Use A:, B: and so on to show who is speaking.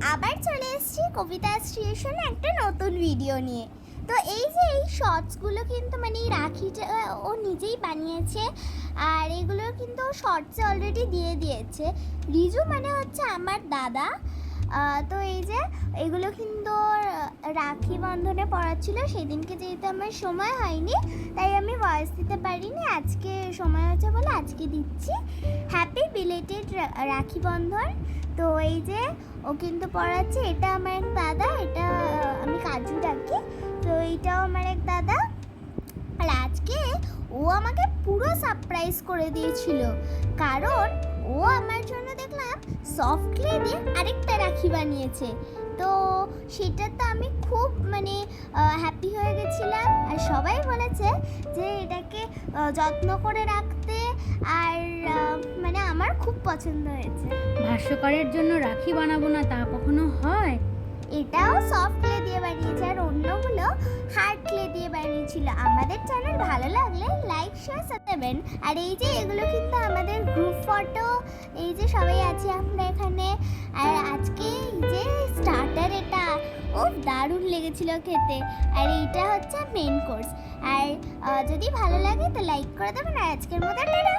A: আবার চলে এসেছি কবিতা স্টেশন একটা নতুন ভিডিও নিয়ে। তো এই যে এই শর্টসগুলো কিন্তু মানে এই রাখিটা ও নিজেই বানিয়েছে, আর এগুলো কিন্তু শর্টসে অলরেডি দিয়ে দিয়েছে। রিজু মানে হচ্ছে আমার দাদা। তো এই যে এগুলো কিন্তু রাখি বন্ধনে পড়াচ্ছিল, সেদিনকে যেহেতু আমার সময় হয়নি তাই আমি ভয়েস দিতে পারিনি, আজকে সময় হচ্ছে বলে আজকে দিচ্ছি। Happy belated Rakhi Bandhan. তো এই যে ও কিন্তু পড়াচ্ছে, এটা আমার এক দাদা, এটা আমি কাজু ডাকি। তো এইটাও আমার এক দাদা। আর আজকে ও আমাকে পুরো সারপ্রাইজ করে দিয়েছিল, কারণ ও আমার জন্য দেখলাম সফট ক্লে দিয়ে আরেকটা রাখি বানিয়েছে। তো সেটা তো আমি খুব মানে হ্যাপি হয়ে গেছিলাম। আর সবাই বলেছে যে এটাকে যত্ন করে রাখতে, আর মানে আমার খুব পছন্দ হয়েছে।
B: ভাস্যকারের জন্য রাখি বানাবো না তা কখনো হয়?
A: এটাও সফট ক্লে দিয়ে বানিয়েছে, আর অন্যগুলো হার্ড ক্লে দিয়ে বানিয়েছিল। আমাদের চ্যানেল ভালো লাগলে লাইক শেয়ার দেবেন। আর এই যে এগুলো কিন্তু আমাদের গ্রুপ ফটো, এই যে সবাই আছি আমরা এখানে। আর আজকে এই যে স্টার্টার, এটা ও দারুণ লেগেছিল খেতে। আর এইটা হচ্ছে মেন কোর্স। আর যদি ভালো লাগে তো লাইক করে দেবেন। আর আজকের মতো টাটা।